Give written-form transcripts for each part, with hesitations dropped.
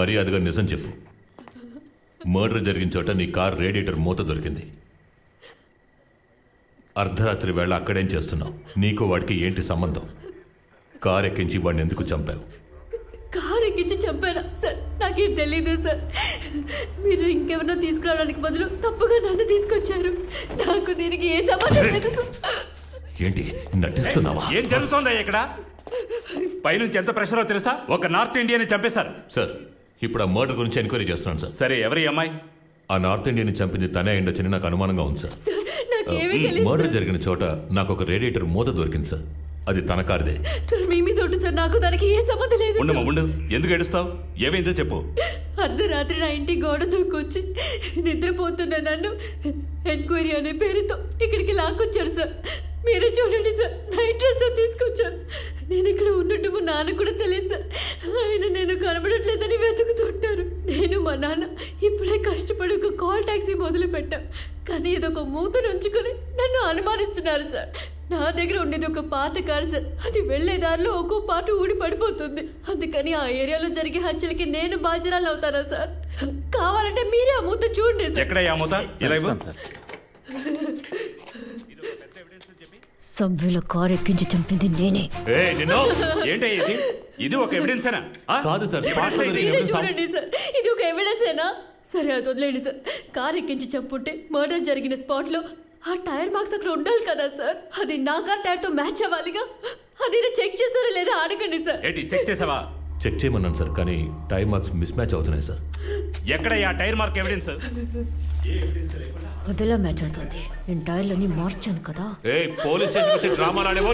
మర్యాదగా నిజం చెప్పు. మర్డర్ జరిగిన చోట నీ కార్ రేడియేటర్ మూత దొరికింది. అర్ధరాత్రి వేళ అక్కడేం చేస్తున్నావు? నీకు వాడికి ఏంటి సంబంధం? కార్ ఎక్కించి వాడిని ఎందుకు చంపావు? కార్ ఎక్కించి చంపానా సార్? నాకేం తెలీదు సార్. మీరు ఇంకెవరో తీసుకురావడానికి బదులు తప్పుగా నన్ను తీసుకొచ్చారు. నాకు దీనికి ఏ సంబంధం లేదు సార్. ఏంటి నటిస్తున్నావా? ఏం జరుగుతోందా ఇక్కడ? పైనుంచి ఎంత ప్రెషరో తెలుసా? ఒక నార్త్ ఇండియన్ చంపేశారు సార్. ఇప్పుడు ఆ మర్డర్ గురించి ఎంక్వైరీ చేస్తున్నాను సార్. సరే, ఎవరి అమ్మాయి? ఆ నార్త్ ఇండియన్ చంపింది తనే అయ్యుండొచ్చని నాకు అనుమానంగా ఉంది సార్. మర్డర్ జరిగిన చోట నాకు ఒక రేడియేటర్ మూత దొరికింది సార్. అది తన కారుదే సార్. మీ మీద ఒట్టు సార్, నాకు దానికి ఏ సంబంధం లేదు. ఉండు, ఎందుకు ఏడుస్తావు? ఏమైందో చెప్పు. అర్ధరాత్రి నా ఇంటి గోడ దూకొచ్చి నిద్రపోతున్న నన్ను ఎంక్వైరీ అనే పేరుతో ఇక్కడికి లాక్కొచ్చారు సార్. మీరే చూడండి సార్, నైట్ డ్రెస్ తీసుకొచ్చాను. నేను ఇక్కడ ఉన్నట్టు మా నాన్న కూడా తెలియదు సార్. ఆయన నేను కనబడట్లేదని వెతుకుతుంటారు. నేను మా నాన్న ఇప్పుడే కష్టపడి ఒక కాల్ టాక్సీ మొదలు పెట్టాం. కానీ ఇదొక మూతను ఉంచుకొని నన్ను అనుమానిస్తున్నారు సార్. నా దగ్గర ఉండేది ఒక పాత కారు సార్. అది వెళ్లే దారిలో ఒక్కో పాటు ఊడి పడిపోతుంది. అందుకని ఆ ఏరియాలో జరిగే హత్యలకి నేను బాధ్యరాలు అవుతానా సార్? కావాలంటే మీరే ఆ మూత చూడండి సార్. ఎక్కడ ఆ మూత? సభ్యుల కారు ఎక్కించి చంపింది నేనే. ఏంటి ఇది ఒక ఎవిడెన్స్ కాదు సార్. చూడండి సార్, ఇది ఒక ఎవిడెన్స్ ఏనా? సరే, అది వదిలేండి సార్. కారు ఎక్కించి చంపుంటే మర్డర్ జరిగిన స్పాట్ లో ఆ టైర్ మార్క్స్ అక్కడ ఉండాలి కదా సార్. అది నా కార్ టైర్ తో మ్యాచ్ అవ్వాలిగా. అది చెక్ చేశారా లేదా అడగండి సార్. చెక్ చేసావా? చెక్ చేయమన్నాను సార్, కానీ టైర్ మార్క్స్ మిస్ మ్యాచ్ అవుతున్నాయి సార్. ఎక్కడ ఆ టైర్ మార్క్ ఎవిడెన్స్? అదిలా మ్యాచ్ అవుతుంది. నేను టైర్లని మార్చాను కదా. పోలీస్ స్టేషన్ వచ్చి డ్రామా ఆడేవో.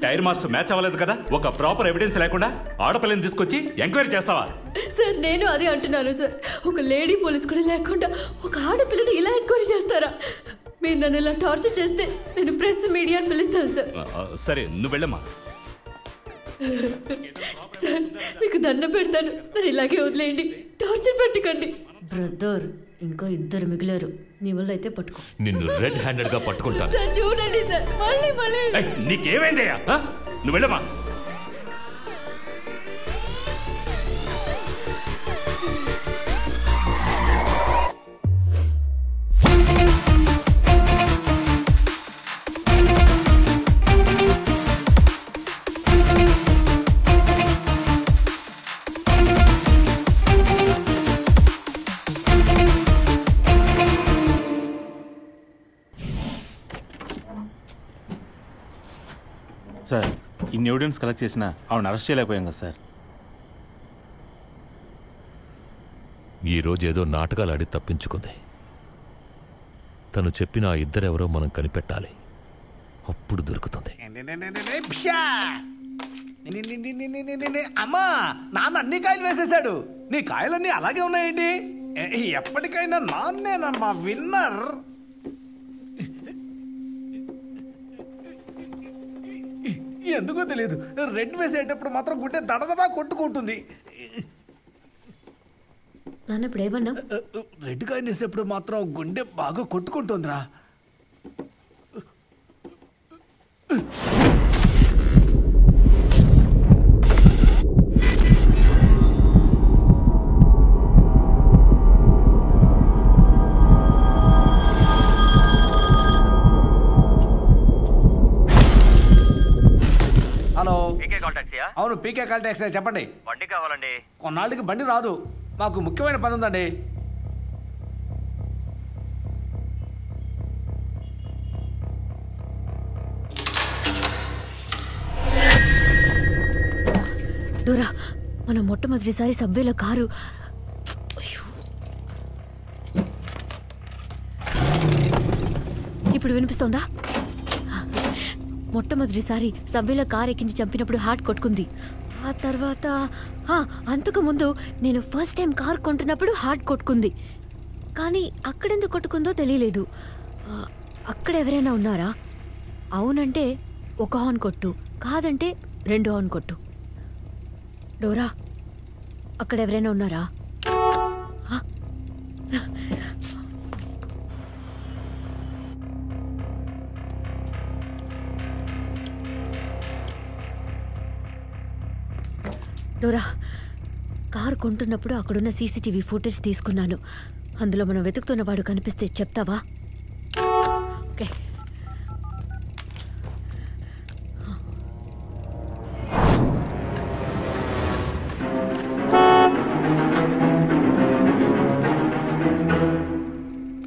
టైర్ మార్క్స్ మ్యాచ్ అవ్వలేదు కదా. ఒక ప్రాపర్ ఎవిడెన్స్ లేకుండా ఆడపిల్లని తీసుకొచ్చి ఎంక్వైరీ చేస్తావా? సార్, నేను అదే అంటున్నాను సార్. ఒక లేడీ పోలీస్ కూడా లేకుండా ఒక ఆడపిల్లని ఇలా ఎంక్వైరీ చేస్తారా? మీరు నన్ను ఇలా టార్చర్ చేస్తే నేను ప్రెస్ మీడియాని పిలుస్తాను సార్. సరే, నువ్వు వెళ్ళమ్మా. సార్, మీకు దండం పెడతాను, నన్ను ఇలాగే వదిలేయండి. టార్చర్ పెట్టకండి. బ్రదర్, ఇంకా ఇద్దరు మిగిలారు. నీ వల్ల అయితే పట్టుకో. నిన్ను రెడ్ హ్యాండెడ్ గా పట్టుకుంటాను సార్. చూడండి సార్, మళ్ళీ నీకేమైందయ్యా? నువ్వు వెళ్ళమ్మా. సార్, ఇన్ని ఎవిడెన్స్ కలెక్ట్ చేసినా ఆవిడని అరెస్ట్ చేయలేకపోయాం కదా సార్. ఈరోజు ఏదో నాటకాలు ఆడి తప్పించుకుంది. తను చెప్పిన ఆ ఇద్దరెవరో మనం కనిపెట్టాలి. అప్పుడు దొరుకుతుంది. అమ్మా, నాన్న అన్ని కాయలు వేసేసాడు. నీ కాయలన్నీ అలాగే ఉన్నాయండి. ఎప్పటికైనా నాన్నేనమ్మా విన్నర్. ఎందుకో తెలియదు, రెడ్ వేసేటప్పుడు మాత్రం గుండె దడదడా కొట్టుకుంటుంది. ఇప్పుడు ఏమన్నా? రెడ్ కాయ వేసేటప్పుడు మాత్రం గుండె బాగా కొట్టుకుంటుందిరా. హలో, పీకే కాల్ టాక్సీయా? అవును, పీకే కాల్ టాక్సీ. చెప్పండి. బండి కావాలండి. కొన్నాళ్ళకి బండి రాదు, మాకు ముఖ్యమైన పని ఉందండి. డోరా, మనం మొట్టమొదటిసారి సబ్వేలో కారు. ఇప్పుడు వినిపిస్తోందా? మొట్టమొదటిసారి సబ్వేలో కారు ఎక్కించి చంపినప్పుడు హార్ట్ కొట్టుకుంది. ఆ తర్వాత అంతకు ముందు నేను ఫస్ట్ టైం కార్ కొంటున్నప్పుడు హార్ట్ కొట్టుకుంది. కానీ అక్కడెందుకు కొట్టుకుందో తెలియలేదు. అక్కడ ఎవరైనా ఉన్నారా? అవునంటే ఒక హార్న్ కొట్టు, కాదంటే 2 హార్న్ కొట్టు. డోరా, అక్కడ ఎవరైనా ఉన్నారా? డోరా, కారు కొంటున్నప్పుడు అక్కడున్న సీసీటీవీ ఫుటేజ్ తీసుకున్నాను. అందులో మనం వెతుకుతున్న వాడు కనిపిస్తే చెప్తావా? ఓకే.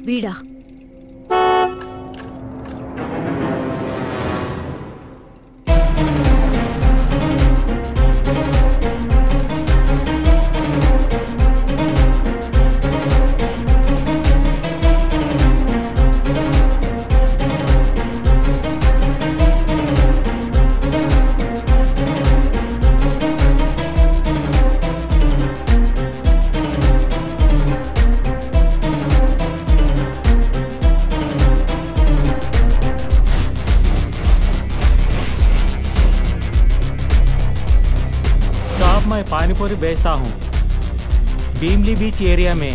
వీడా? मैं पानीपुरी बेचता हूँ भीमली बीच एरिया में।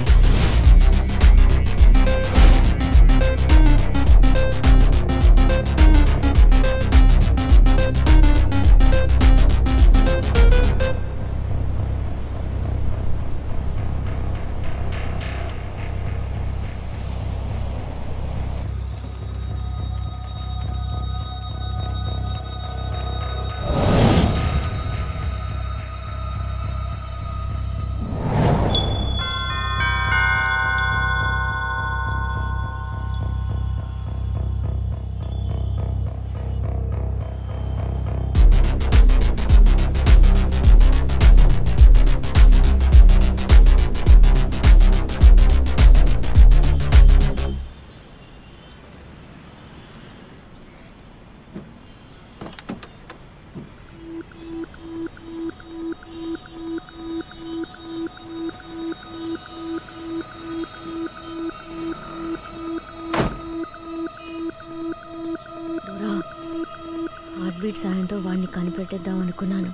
బీట్ సాయంతో వాడిని కనిపెట్టేద్దాం అనుకున్నాను.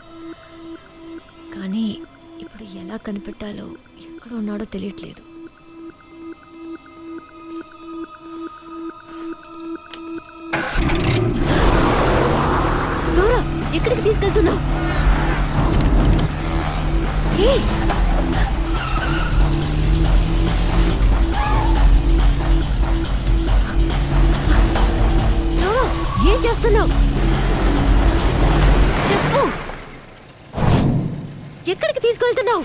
కానీ ఇప్పుడు ఎలా కనిపెట్టాలో, ఎక్కడ ఉన్నాడో తెలియట్లేదు. డోరా, ఎక్కడికి తీసుకెళ్తున్నావు? ఏం చేస్తున్నావు? చెప్పు, ఎక్కడికి తీసుకెళ్తున్నావు?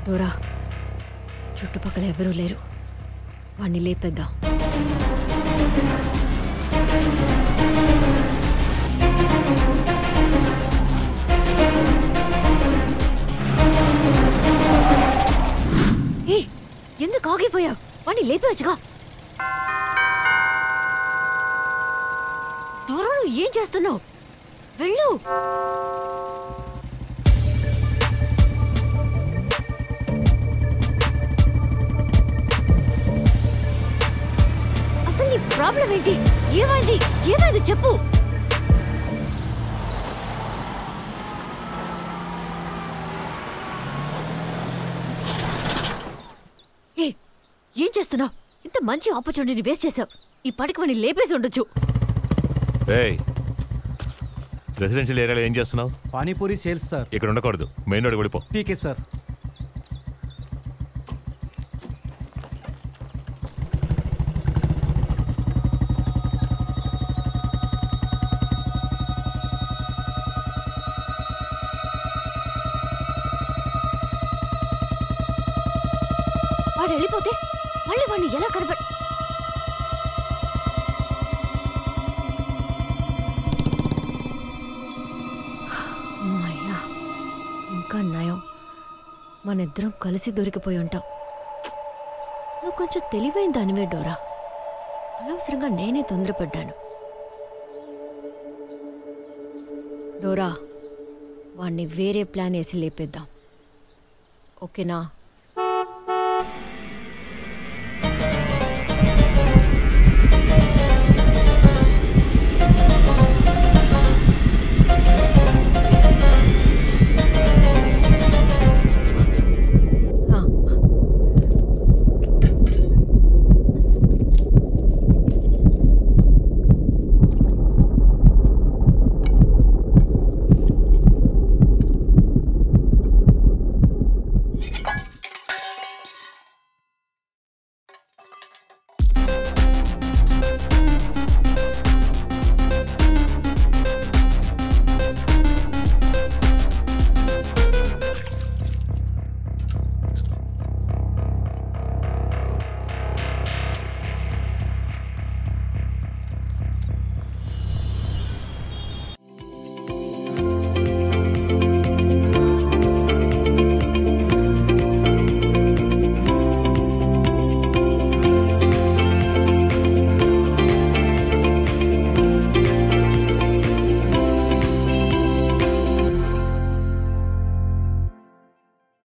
డోరా, చుట్టుపక్కల ఎవరూ లేరు. వాణ్ణి లేపేద్దాం. ఏ, ఎందుకు ఆగిపోయావు? వాణ్ణి లేపేవచ్చుగా. డోరా, నువ్వు ఏం చేస్తున్నావు? వెళ్ళు. ప్రాబ్లం ఏంటి? ఏమైంది? ఏమైంది చెప్పు. ఏం చేస్తున్నావు? ఇంత మంచి ఆపర్చునిటీని వేస్ట్ చేసావు. ఈ పడికి వాడిని లేపేసి ఉండొచ్చు. రెసిడెన్షియల్ ఏరియాలో ఏం చేస్తున్నావు? Panipuri sales sir. ఇక్కడ ఉండకూడదు, మెయిన్ రోడ్ వెళ్ళిపో. ఠీకే సార్. వాడు వెళ్ళిపోతే మళ్ళీ వాడిని ఎలా కనపడ... అమ్మయ్యా, ఇంకా నయం, మనిద్దరం కలిసి దొరికిపోయి ఉంటాం. నువ్వు కొంచెం తెలివైన దానివే డోరా. అనవసరంగా నేనే తొందరపడ్డాను. డోరా, వాణ్ణి వేరే ప్లాన్ వేసి లేపేద్దాం. ఓకేనా?